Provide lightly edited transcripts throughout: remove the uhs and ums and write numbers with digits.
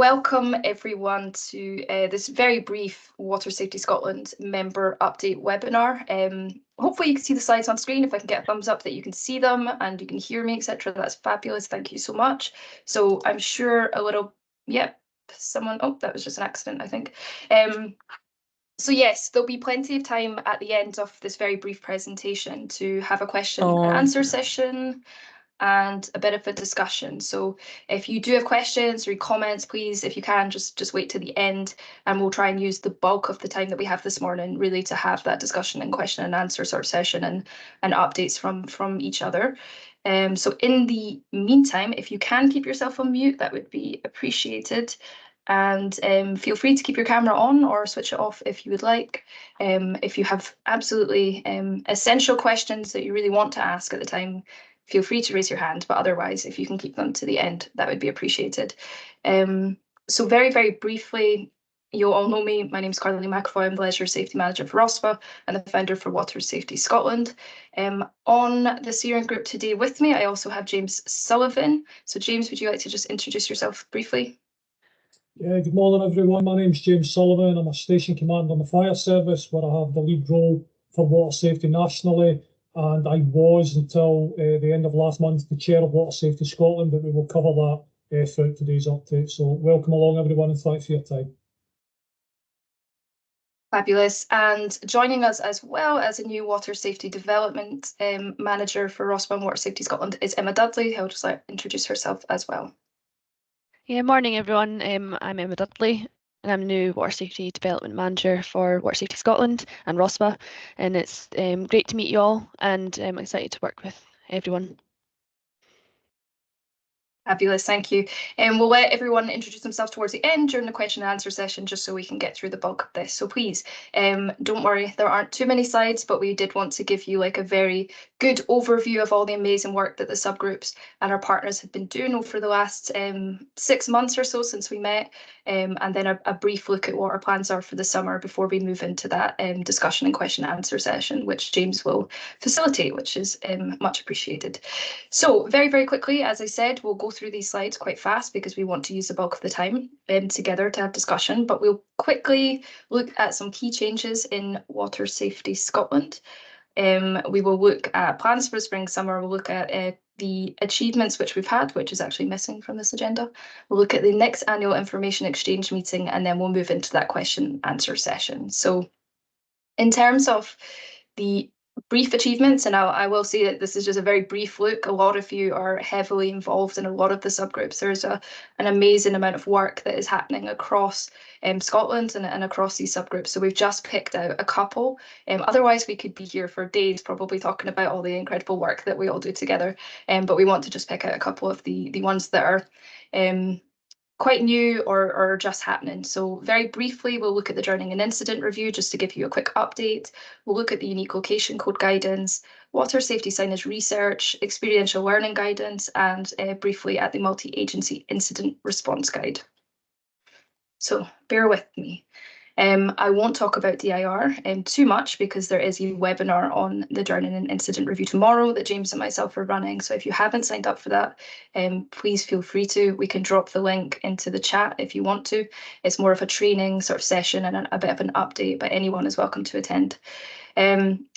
welcome everyone to this very brief Water Safety Scotland member update webinar. Hopefully you can see the slides on screen. If I can get a thumbs up that you can see them and you can hear me, etc. That's fabulous. Thank you so much. So I'm sure that was just an accident, I think. So yes, there'll be plenty of time at the end of this very brief presentation to have a question and answer session and a bit of a discussion. So if you do have questions or comments, please, if you can, just wait to the end, and we'll try and use the bulk of the time that we have this morning really to have that discussion and question and answer sort of session and updates from each other. So in the meantime, if you can keep yourself on mute, that would be appreciated. And feel free to keep your camera on or switch it off if you would like. If you have absolutely essential questions that you really want to ask at the time, feel free to raise your hand, but otherwise, if you can keep them to the end, that would be appreciated. So very, very briefly, you'll all know me. My name is Carly McAvoy. I'm the Leisure Safety Manager for ROSPA and the founder for Water Safety Scotland. On the steering group today with me, I also have James Sullivan. So James, would you like to just introduce yourself briefly? Yeah, good morning everyone. My name's James Sullivan. I'm a station commander on the fire service where I have the lead role for water safety nationally, and I was until the end of last month the chair of Water Safety Scotland, but we will cover that throughout today's update. So welcome along everyone and thanks for your time. Fabulous. And joining us as well as a new Water Safety Development Manager for ROSPA and Water Safety Scotland is Emma Dudley, who will just like introduce herself as well. Yeah, morning everyone. I'm Emma Dudley and I'm the new Water Safety Development Manager for Water Safety Scotland and ROSPA, and it's great to meet you all, and I'm excited to work with everyone. Fabulous, thank you. And we'll let everyone introduce themselves towards the end during the question and answer session, just so we can get through the bulk of this. So please, don't worry, there aren't too many slides, but we did want to give you like a very good overview of all the amazing work that the subgroups and our partners have been doing over the last 6 months or so since we met, and then a brief look at what our plans are for the summer before we move into that discussion and question and answer session, which James will facilitate, which is much appreciated. So very, very quickly, as I said, we'll go through these slides quite fast because we want to use the bulk of the time together to have discussion, but we'll quickly look at some key changes in Water Safety Scotland. We will look at plans for spring summer. We'll look at the achievements which we've had, which is actually missing from this agenda. We'll look at the next annual information exchange meeting, and then we'll move into that question answer session. So in terms of the brief achievements, and I will say that this is just a very brief look. A lot of you are heavily involved in a lot of the subgroups. There's an amazing amount of work that is happening across Scotland and across these subgroups. So we've just picked out a couple. Otherwise, we could be here for days probably talking about all the incredible work that we all do together. But we want to just pick out a couple of the ones that are quite new or just happening. So very briefly, we'll look at the drowning and incident review just to give you a quick update. We'll look at the unique location code guidance, water safety signage research, experiential learning guidance, and briefly at the multi-agency incident response guide. So bear with me. I won't talk about DIR too much because there is a webinar on the drowning and incident review tomorrow that James and myself are running. So if you haven't signed up for that, please feel free to. We can drop the link into the chat if you want to. It's more of a training sort of session and a bit of an update, but anyone is welcome to attend.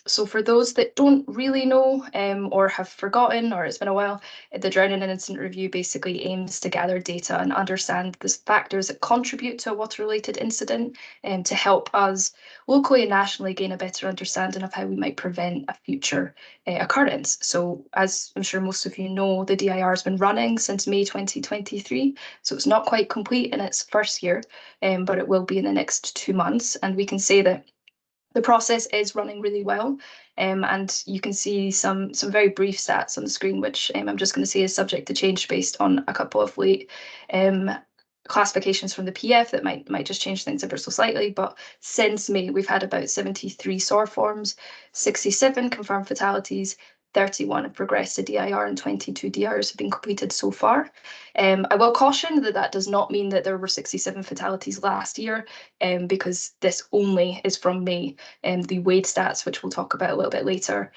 So for those that don't really know or have forgotten, or it's been a while, the drowning and incident review basically aims to gather data and understand the factors that contribute to a water-related incident to help us locally and nationally gain a better understanding of how we might prevent a future occurrence. So as I'm sure most of you know, the DIR has been running since May 2023, so it's not quite complete in its first year, but it will be in the next 2 months, and we can say that the process is running really well, and you can see some very brief stats on the screen, which I'm just going to say is subject to change based on a couple of late classifications from the PF that might just change things ever so slightly. But since May, we've had about 73 SOR forms, 67 confirmed fatalities, 31 have progressed to DIR, and 22 DIRs have been completed so far. I will caution that that does not mean that there were 67 fatalities last year, because this only is from May. The WADE stats, which we'll talk about a little bit later,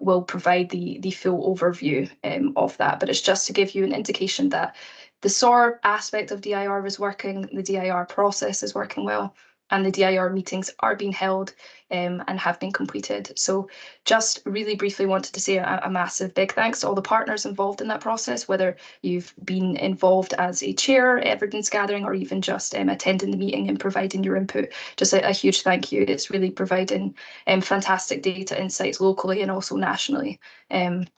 will provide the full overview of that. But it's just to give you an indication that the SOAR aspect of DIR is working, the DIR process is working well, and the DIR meetings are being held and have been completed. So just really briefly wanted to say a massive big thanks to all the partners involved in that process, whether you've been involved as a chair, evidence gathering, or even just attending the meeting and providing your input. Just a huge thank you. It's really providing fantastic data insights locally and also nationally. And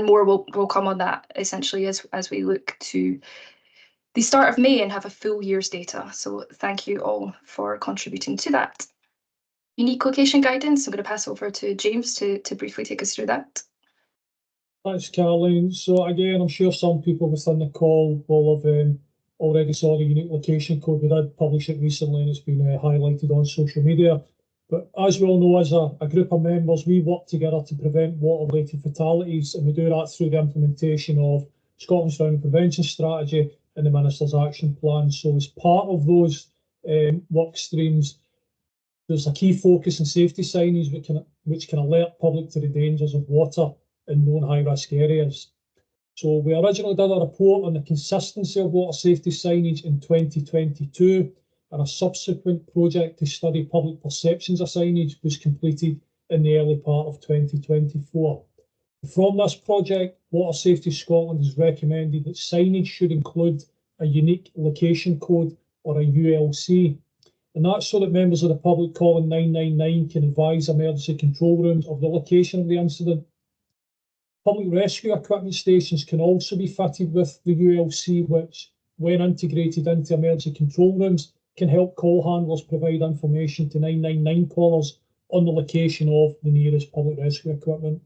more will come on that essentially as we look to the start of May and have a full year's data. So thank you all for contributing to that. Unique location guidance, I'm going to pass over to James to briefly take us through that. Thanks, Caroline. So again, I'm sure some people within the call will have already saw the unique location code. We did publish it recently and it's been highlighted on social media. But as we all know, as a group of members, we work together to prevent water-related fatalities, and we do that through the implementation of Scotland's Drowning Prevention Strategy and the Minister's Action Plan. So as part of those work streams, there's a key focus on safety signage which can alert public to the dangers of water in known high-risk areas. So we originally did a report on the consistency of water safety signage in 2022, and a subsequent project to study public perceptions of signage was completed in the early part of 2024. From this project, Water Safety Scotland has recommended that signage should include a unique location code, or a ULC, and that's so that members of the public calling 999 can advise emergency control rooms of the location of the incident. Public rescue equipment stations can also be fitted with the ULC, which, when integrated into emergency control rooms, can help call handlers provide information to 999 callers on the location of the nearest public rescue equipment.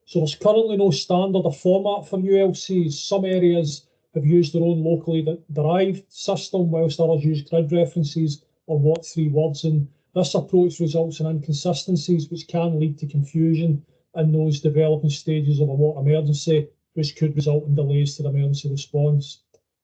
So there's currently no standard or format for ULCs. Some areas have used their own locally derived system, whilst others use grid references or what three words, and this approach results in inconsistencies which can lead to confusion in those developing stages of a water emergency, which could result in delays to the emergency response.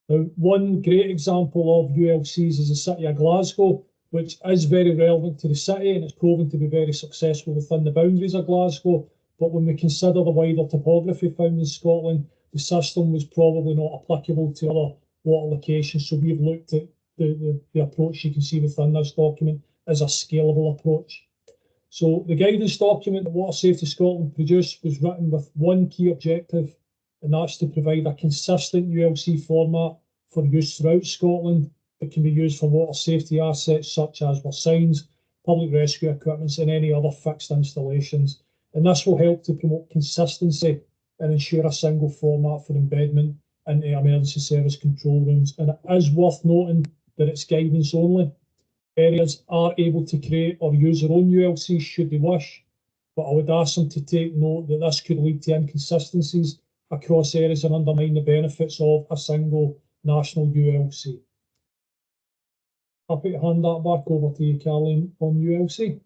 Now, one great example of ULCs is the City of Glasgow, which is very relevant to the city and it's proven to be very successful within the boundaries of Glasgow. But when we consider the wider topography found in Scotland, the system was probably not applicable to other water locations. So we've looked at the approach you can see within this document as a scalable approach. So the guidance document that Water Safety Scotland produced was written with one key objective, and that's to provide a consistent ULC format for use throughout Scotland that can be used for water safety assets such as our signs, public rescue equipment and any other fixed installations. And this will help to promote consistency and ensure a single format for embedment into emergency service control rooms. And it is worth noting that it's guidance only. Areas are able to create or use their own ULCs should they wish, but I would ask them to take note that this could lead to inconsistencies across areas and undermine the benefits of a single national ULC. Happy to hand that back over to you, Caroline, on ULC.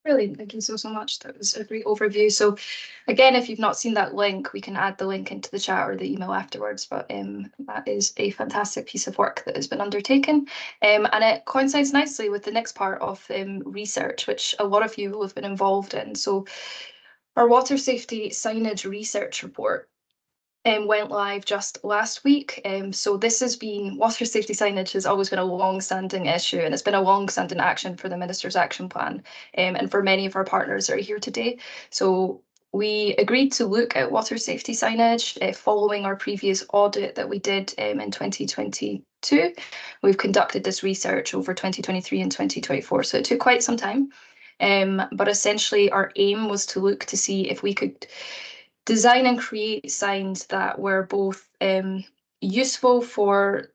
Brilliant, thank you so much. That was a great overview. So again, if you've not seen that link, we can add the link into the chat or the email afterwards, but that is a fantastic piece of work that has been undertaken. And it coincides nicely with the next part of research, which a lot of you have been involved in. So our water safety signage research report went live just last week. So this has been, water safety signage has always been a long-standing issue, and it's been a long-standing action for the Minister's Action Plan and for many of our partners that are here today. So we agreed to look at water safety signage following our previous audit that we did in 2022. We've conducted this research over 2023 and 2024, so it took quite some time. But essentially our aim was to look to see if we could design and create signs that were both useful for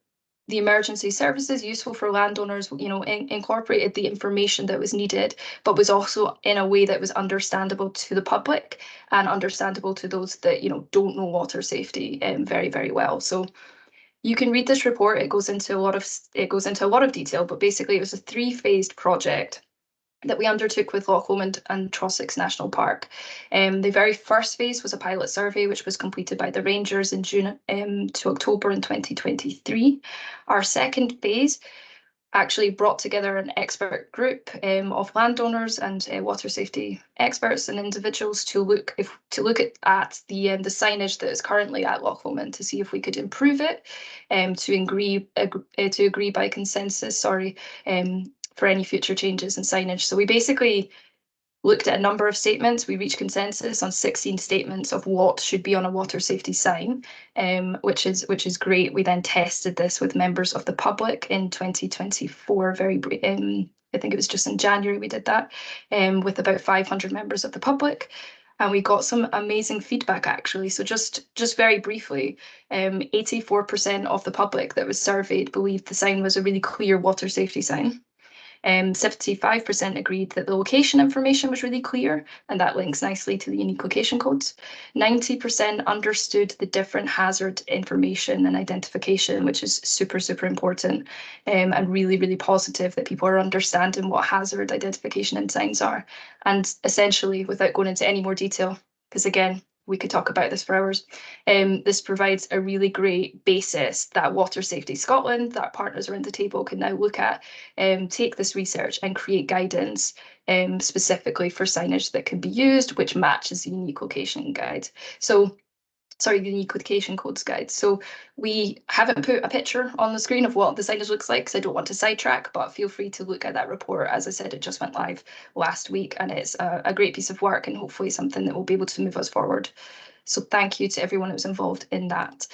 the emergency services, useful for landowners, you know, incorporated the information that was needed, but was also in a way that was understandable to the public and understandable to those that, you know, don't know water safety very, very well. So you can read this report. It goes into a lot of detail, but basically it was a three-phased project that we undertook with Loch Lomond and Trossachs National Park. The very first phase was a pilot survey, which was completed by the Rangers in June to October in 2023. Our second phase actually brought together an expert group of landowners and water safety experts and individuals to look at the signage that is currently at Loch Lomond, to see if we could improve it, to agree by consensus, for any future changes in signage. So we basically looked at a number of statements. We reached consensus on 16 statements of what should be on a water safety sign, which is great. We then tested this with members of the public in 2024. I think it was just in January we did that, with about 500 members of the public. And we got some amazing feedback, actually. So just very briefly, 84% of the public that was surveyed believed the sign was a really clear water safety sign. 75% agreed that the location information was really clear, and that links nicely to the unique location codes. 90% understood the different hazard information and identification, which is super, super important, and really, really positive that people are understanding what hazard identification and signs are. And essentially, without going into any more detail, because again, we could talk about this for hours. This provides a really great basis that Water Safety Scotland, that partners around the table can now look at, take this research and create guidance specifically for signage that can be used, which matches the unique location guide. The unique location codes guide. So we haven't put a picture on the screen of what the signage looks like because I don't want to sidetrack, but feel free to look at that report. As I said, it just went live last week, and it's a great piece of work and hopefully something that will be able to move us forward. So thank you to everyone who was involved in that.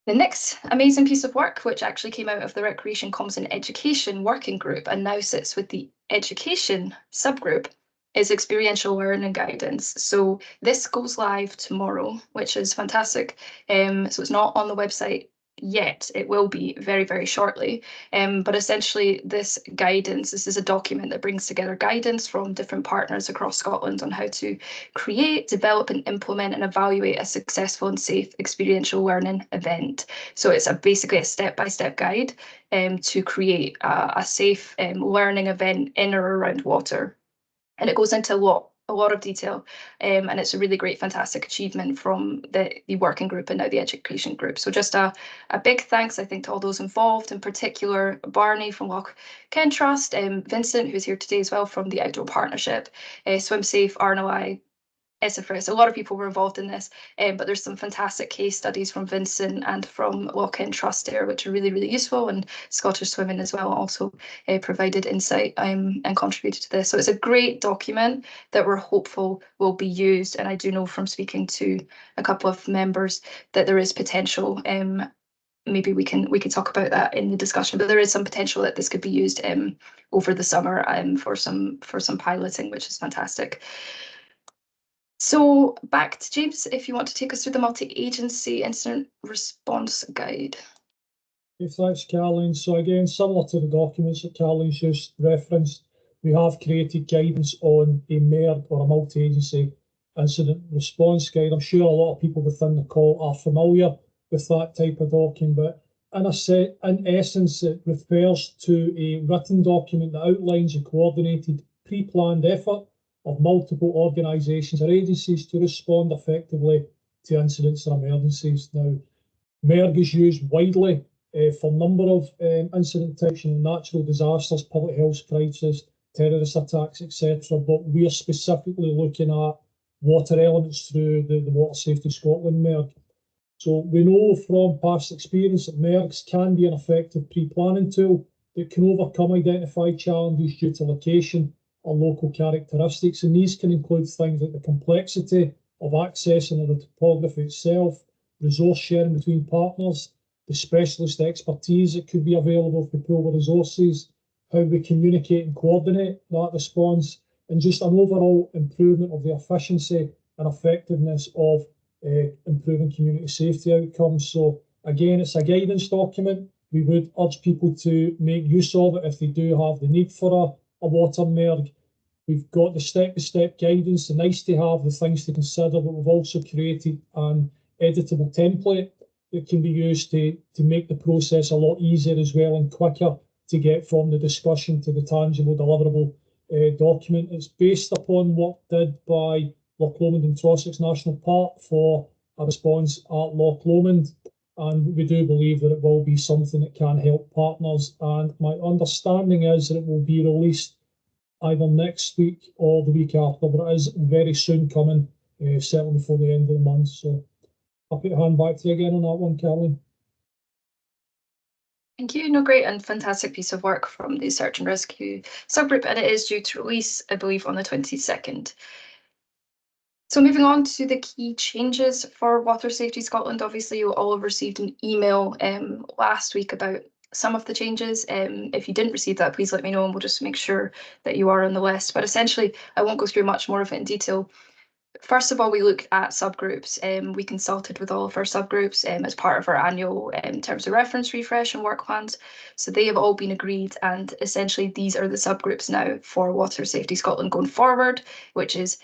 The next amazing piece of work, which actually came out of the Recreation, Comms and Education Working Group and now sits with the Education subgroup, is experiential learning guidance. So this goes live tomorrow, which is fantastic. So it's not on the website yet. It will be very, very shortly. But essentially this is a document that brings together guidance from different partners across Scotland on how to create, develop and implement and evaluate a successful and safe experiential learning event. So it's basically a step-by-step guide to create a safe learning event in or around water. And it goes into a lot of detail, and it's a really great, fantastic achievement from the working group and now the education group. So just a big thanks, I think, to all those involved, in particular Barney from Loch Ken Trust, Vincent, who's here today as well from the Outdoor Partnership, Swim Safe, RNOI, Isofris. A lot of people were involved in this, but there's some fantastic case studies from Vincent and from Loch Ken Trust there, which are really, really useful, and Scottish Swimming as well also provided insight and contributed to this. So it's a great document that we're hopeful will be used, and I do know from speaking to a couple of members that there is potential. Maybe we can talk about that in the discussion, but there is some potential that this could be used over the summer for some piloting, which is fantastic. So back to James, if you want to take us through the multi-agency incident response guide. Thanks, Caroline. So again, similar to the documents that Caroline's just referenced, we have created guidance on a MERG or a multi-agency incident response guide. I'm sure a lot of people within the call are familiar with that type of document, but in essence, it refers to a written document that outlines a coordinated, pre-planned effort of multiple organisations or agencies to respond effectively to incidents or emergencies. Now, MERG is used widely for a number of incident types, natural disasters, public health crisis, terrorist attacks, etc. But we are specifically looking at water elements through the Water Safety Scotland MERG. So we know from past experience that MERGs can be an effective pre-planning tool that can overcome identified challenges due to location or local characteristics, and these can include things like the complexity of accessing the topography itself, resource sharing between partners, the specialist expertise that could be available if we pool the resources, how we communicate and coordinate that response, and just an overall improvement of the efficiency and effectiveness of improving community safety outcomes. So again, it's a guidance document. We would urge people to make use of it if they do have the need for a water MERG. We've got the step-by-step guidance, the nice to have, the things to consider, but we've also created an editable template that can be used to make the process a lot easier as well and quicker to get from the discussion to the tangible deliverable document. It's based upon work did by Loch Lomond and Trossachs National Park for a response at Loch Lomond. and we do believe that it will be something that can help partners. And my understanding is that it will be released either next week or the week after, but it is very soon coming, certainly before the end of the month. So I'll put your hand back to you again on that one, Caroline. Thank you. No, great and fantastic piece of work from the search and rescue subgroup, and it is due to release, I believe, on the 22nd. So moving on to the key changes for Water Safety Scotland. Obviously, you all have received an email last week about some of the changes. If you didn't receive that, please let me know and we'll just make sure that you are on the list. But essentially, I won't go through much more of it in detail. First of all, we looked at subgroups. We consulted with all of our subgroups as part of our annual terms of reference refresh and work plans. So they have all been agreed, and essentially these are the subgroups now for Water Safety Scotland going forward, which is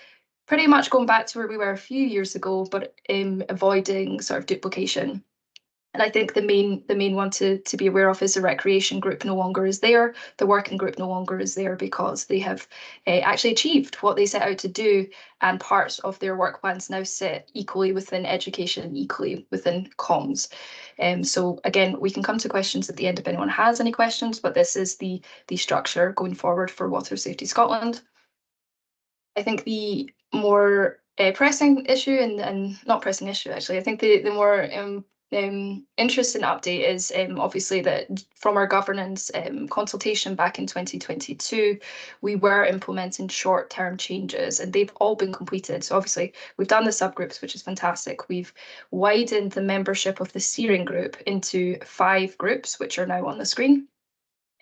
pretty much going back to where we were a few years ago, but avoiding sort of duplication. And I think the main one to be aware of is the recreation group no longer is there. The working group no longer is there because they have actually achieved what they set out to do, and parts of their work plans now sit equally within education and equally within comms. So again, we can come to questions at the end if anyone has any questions, but this is the structure going forward for Water Safety Scotland. I think the more pressing issue, and not pressing issue actually, I think the more interesting update is obviously that from our governance consultation back in 2022, we were implementing short-term changes and they've all been completed. So obviously we've done the subgroups, which is fantastic. We've widened the membership of the steering group into 5 groups, which are now on the screen.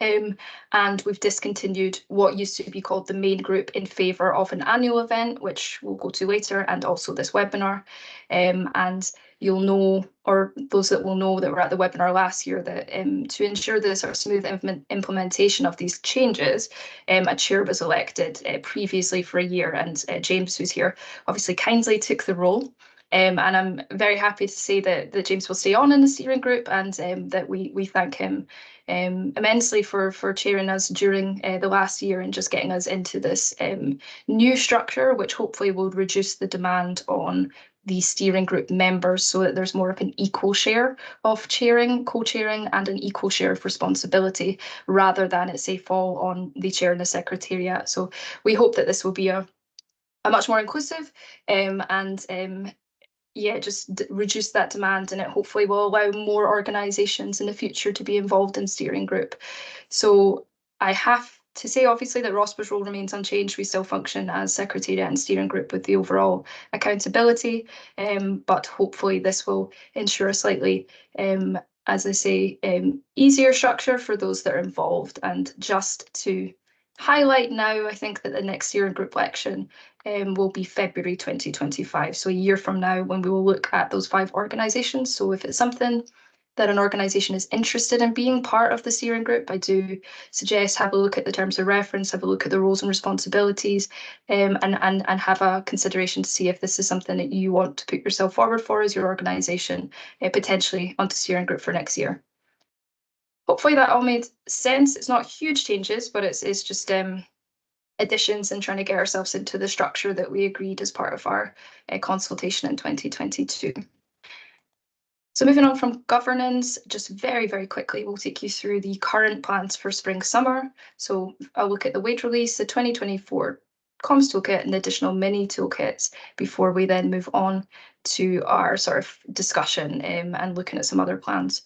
And we've discontinued what used to be called the main group in favour of an annual event, which we'll go to later, and also this webinar. And you'll know, or those that will know that were at the webinar last year, that to ensure the sort of smooth implementation of these changes, a chair was elected previously for a year, and James, who's here, obviously kindly took the role. And I'm very happy to say that James will stay on in the steering group, and that we thank him immensely for chairing us during the last year and just getting us into this new structure, which hopefully will reduce the demand on the steering group members so that there's more of an equal share of chairing, co-chairing, and an equal share of responsibility, rather than it say fall on the chair and the secretariat. So we hope that this will be a much more inclusive and yeah, just reduce that demand, and it hopefully will allow more organisations in the future to be involved in steering group. So I have to say, obviously, that ROSPA's role remains unchanged. We still function as secretariat and steering group with the overall accountability, but hopefully this will ensure a slightly, as I say, easier structure for those that are involved. And just to highlight now, I think that the next steering group election will be February 2025, so a year from now, when we will look at those 5 organisations. So if it's something that an organisation is interested in being part of the steering group, I do suggest have a look at the terms of reference, have a look at the roles and responsibilities, and have a consideration to see if this is something that you want to put yourself forward for as your organisation, potentially onto steering group for next year. Hopefully that all made sense. It's not huge changes, but it's just additions and trying to get ourselves into the structure that we agreed as part of our consultation in 2022. So moving on from governance, just very, very quickly, we'll take you through the current plans for spring summer. So I'll look at the wage release, the 2024 comms toolkit and the additional mini toolkits before we then move on to our sort of discussion and looking at some other plans.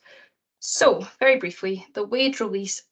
So very briefly, the wage release,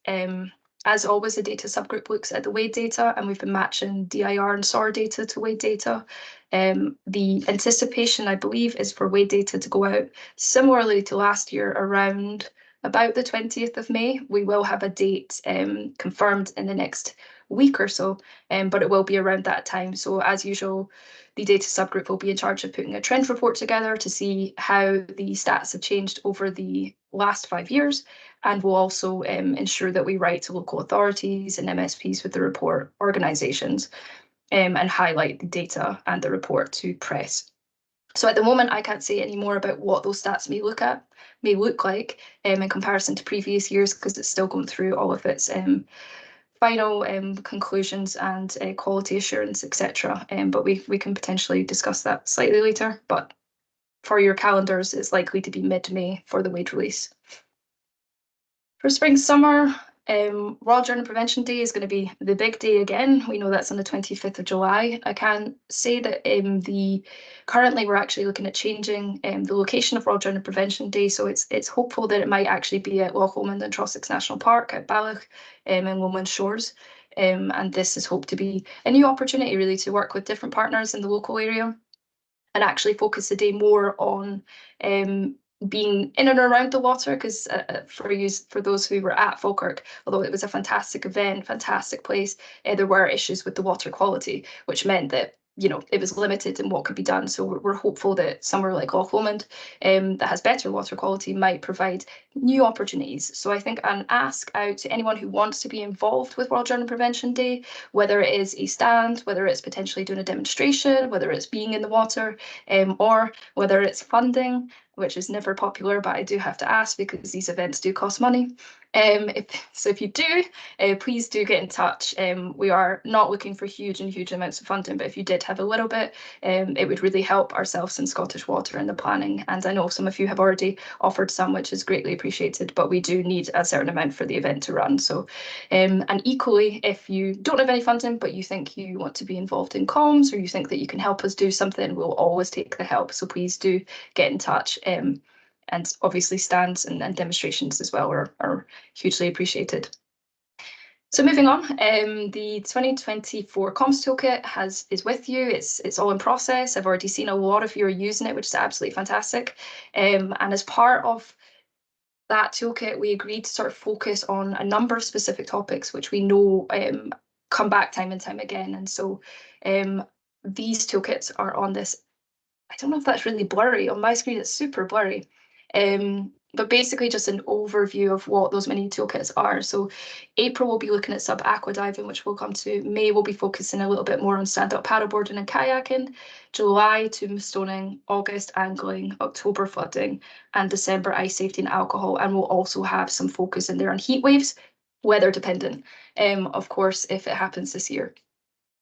as always, the data subgroup looks at the wage data, and we've been matching DIR and SOAR data to wage data. The anticipation, I believe, is for wage data to go out similarly to last year around about the 20th of May. We will have a date confirmed in the next week or so, but it will be around that time. So as usual, the data subgroup will be in charge of putting a trend report together to see how the stats have changed over the last 5 years, and we'll also ensure that we write to local authorities and MSPs with the report organisations and highlight the data and the report to press. So at the moment, I can't say any more about what those stats may look like in comparison to previous years, because it's still going through all of its final conclusions and quality assurance, etc. But we can potentially discuss that slightly later. But for your calendars, it's likely to be mid-May for the wade release. For spring summer, Royal Drowning Prevention Day is going to be the big day again. We know that's on the 25th of July. I can say that currently we're actually looking at changing the location of Royal Drowning Prevention Day, so it's hopeful that it might actually be at Loch Lomond and Trossachs National Park at Balloch in Lomond Shores. And this is hoped to be a new opportunity really to work with different partners in the local area and actually focus the day more on being in and around the water, because for those who were at Falkirk, although it was a fantastic event, fantastic place, there were issues with the water quality, which meant that it was limited in what could be done. So we're hopeful that somewhere like Loch Lomond that has better water quality might provide new opportunities. So I think an ask out to anyone who wants to be involved with World Drowning Prevention Day, whether it is a stand, whether it's potentially doing a demonstration, whether it's being in the water, or whether it's funding, which is never popular, but I do have to ask because these events do cost money. If you do, please do get in touch. We are not looking for huge amounts of funding, but if you did have a little bit, it would really help ourselves in Scottish Water in the planning. And I know some of you have already offered some, which is greatly appreciated, but we do need a certain amount for the event to run. So, and equally, if you don't have any funding, but you think you want to be involved in comms, or you think that you can help us do something, we'll always take the help. So please do get in touch. And obviously stands and demonstrations as well are hugely appreciated. So moving on, the 2024 comms toolkit is with you. It's all in process. I've already seen a lot of you are using it, which is absolutely fantastic. And as part of that toolkit, we agreed to sort of focus on a number of specific topics, which we know come back time and time again. And so these toolkits are on this. I don't know if that's really blurry. On my screen, it's super blurry. But basically just an overview of what those mini toolkits are. So April will be looking at sub-aqua diving, which we'll come to. May will be focusing a little bit more on stand-up paddleboarding and kayaking. July, tombstoning. August, angling. October, flooding. And December, ice safety and alcohol. And we'll also have some focus in there on heat waves, weather dependent, of course, if it happens this year.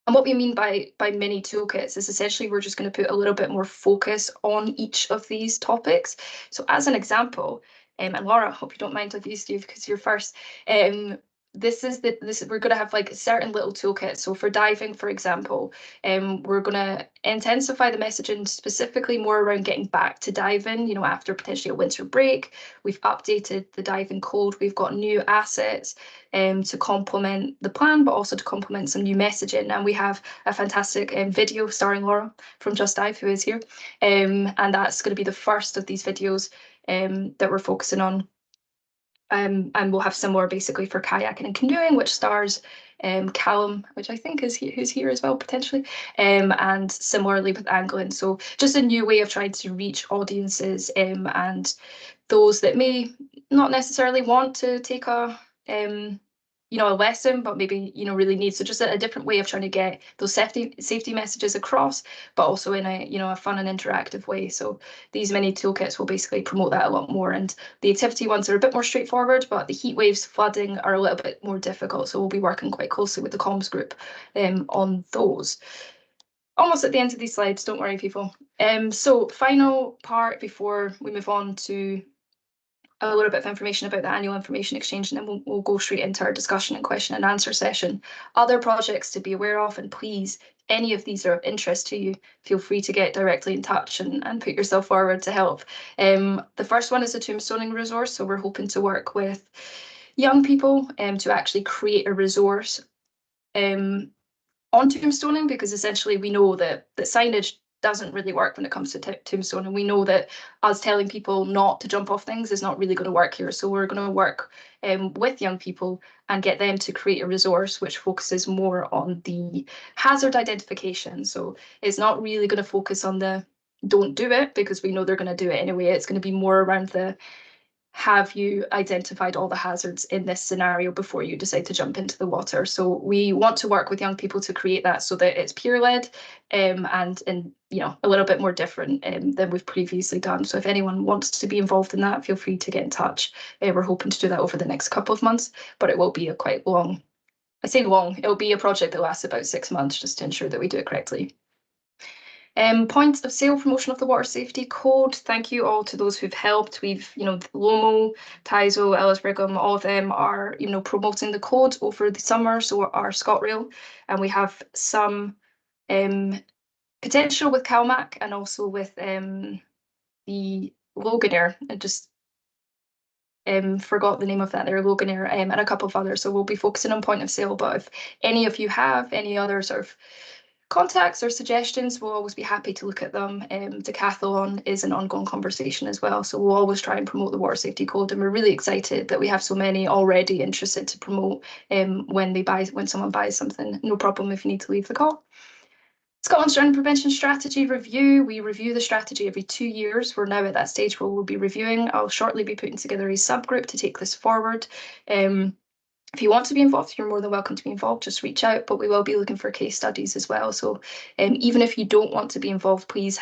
And what we mean by mini toolkits is essentially we're just going to put a little bit more focus on each of these topics. So as an example, and Laura, I hope you don't mind I've used you because you're first. We're going to have like a certain little toolkit. So for diving, for example, we're going to intensify the messaging specifically more around getting back to diving, after potentially a winter break. We've updated the diving code. We've got new assets to complement the plan, but also to complement some new messaging. And we have a fantastic video starring Laura from Just Dive, who is here. And that's going to be the first of these videos that we're focusing on. And we'll have some more basically for kayaking and canoeing, which stars Callum, which I think is who's here as well potentially, and similarly with angling. So just a new way of trying to reach audiences and those that may not necessarily want to take a lesson, but maybe really need. So just a different way of trying to get those safety messages across, but also in a fun and interactive way. So these mini toolkits will basically promote that a lot more. And the activity ones are a bit more straightforward, but the heat waves, flooding are a little bit more difficult. So we'll be working quite closely with the comms group on those. Almost at the end of these slides, don't worry, people. So final part before we move on to a little bit of information about the annual information exchange, and then we'll go straight into our discussion and question and answer session. Other projects to be aware of, and please, any of these are of interest to you, feel free to get directly in touch and put yourself forward to help. The first one is a tombstoning resource, so we're hoping to work with young people to actually create a resource on tombstoning, because essentially we know that signage doesn't really work when it comes to tombstone, and we know that us telling people not to jump off things is not really going to work here. So we're going to work with young people and get them to create a resource which focuses more on the hazard identification. So it's not really going to focus on the don't do it, because we know they're going to do it anyway. It's going to be more around the have you identified all the hazards in this scenario before you decide to jump into the water. So we want to work with young people to create that so that it's peer-led and a little bit more different than we've previously done. So if anyone wants to be involved in that, feel free to get in touch. We're hoping to do that over the next couple of months, but it will be a quite long, I say long, it'll be a project that lasts about 6 months just to ensure that we do it correctly. Points of sale promotion of the Water Safety Code. Thank you all to those who've helped. We've, Lomo, Tyso, Ellis Brigham, all of them are, promoting the code over the summer. So are ScotRail, and we have some potential with CalMac and also with the Loganair. I just forgot the name of that there, Loganair, and a couple of others. So we'll be focusing on point of sale. But if any of you have any other sort of contacts or suggestions, we'll always be happy to look at them. Decathlon is an ongoing conversation as well, so we'll always try and promote the Water Safety Code, and we're really excited that we have so many already interested to promote when someone buys something. No problem if you need to leave the call. Scotland's Drownings Prevention Strategy Review. We review the strategy every 2 years. We're now at that stage where we'll be reviewing. I'll shortly be putting together a subgroup to take this forward. If you want to be involved, you're more than welcome to be involved. Just reach out, but we will be looking for case studies as well. So even if you don't want to be involved, please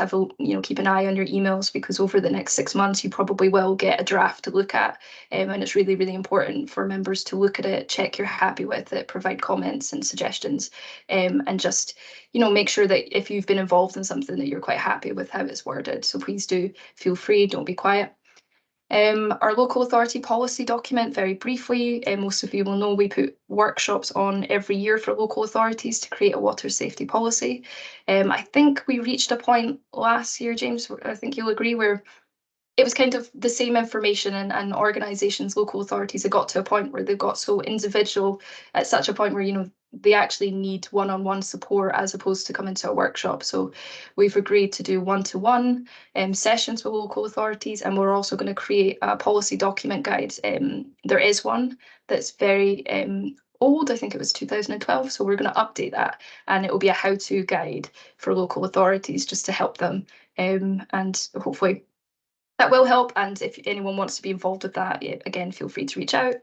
keep an eye on your emails, because over the next 6 months, you probably will get a draft to look at. And it's really, really important for members to look at it, check you're happy with it, provide comments and suggestions, and just, make sure that if you've been involved in something that you're quite happy with how it's worded. So please do feel free, don't be quiet. Our local authority policy document, very briefly, most of you will know we put workshops on every year for local authorities to create a water safety policy. I think we reached a point last year, James, I think you'll agree, where it was kind of the same information, and organisations, local authorities, have got to a point where they've got so individual, at such a point where, they actually need one-on-one support as opposed to coming to a workshop. So we've agreed to do one-to-one sessions with local authorities, and we're also going to create a policy document guide. There is one that's very old, I think it was 2012, so we're going to update that, and it will be a how-to guide for local authorities just to help them, and hopefully that will help. And if anyone wants to be involved with that, again, feel free to reach out.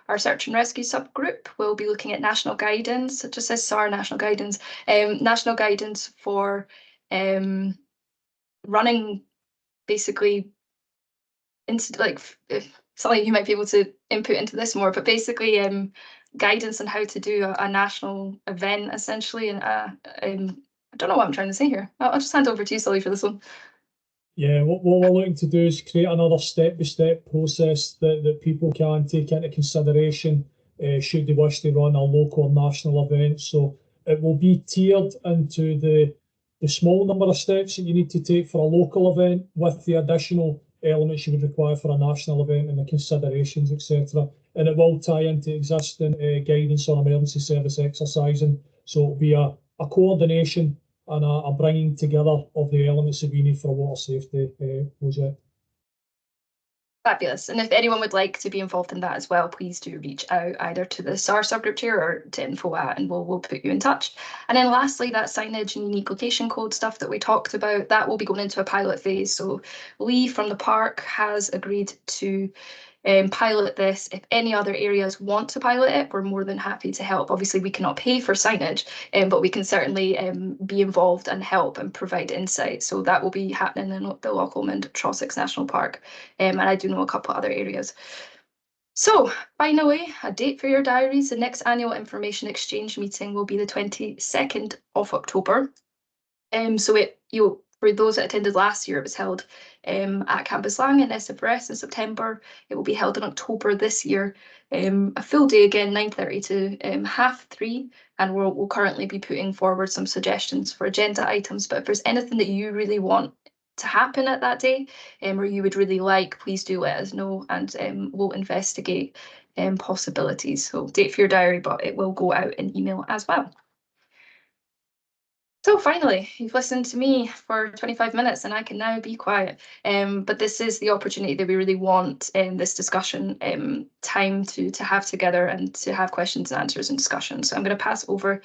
Our search and rescue subgroup will be looking at national guidance. It just says SAR national guidance. National guidance for running, basically, something you might be able to input into this more, but basically guidance on how to do a national event, essentially. And I don't know what I'm trying to say here. I'll just hand over to you, Sully, for this one. Yeah, what we're looking to do is create another step-by-step process that people can take into consideration should they wish to run a local or national event. So it will be tiered into the small number of steps that you need to take for a local event, with the additional elements you would require for a national event and the considerations, etc. And it will tie into existing guidance on emergency service exercising. So it'll be a coordination and a bringing together of the elements that we need for a water safety project. Fabulous. And if anyone would like to be involved in that as well, please do reach out either to the SAR subgroup chair or to info@, and we'll put you in touch. And then lastly, that signage and unique location code stuff that we talked about, that will be going into a pilot phase. So Lee from the park has agreed to pilot this. If any other areas want to pilot it, we're more than happy to help. Obviously, we cannot pay for signage, but we can certainly be involved and help and provide insight. So that will be happening in the Loch Lomond Trossachs National Park, and I do know a couple of other areas. So finally, a date for your diaries. The next annual information exchange meeting will be the 22nd of October. For those that attended last year, it was held at Campus Lang in SFRS in September. It will be held in October this year, a full day again, 9:30 to 3:30, and we'll currently be putting forward some suggestions for agenda items. But if there's anything that you really want to happen at that day, or you would really like, please do let us know, and we'll investigate possibilities. So date for your diary, but it will go out in email as well. So finally, you've listened to me for 25 minutes and I can now be quiet. But this is the opportunity that we really want in this discussion time to have together and to have questions and answers and discussion. So I'm going to pass over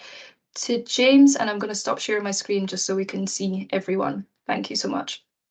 to James, and I'm going to stop sharing my screen just so we can see everyone. Thank you so much.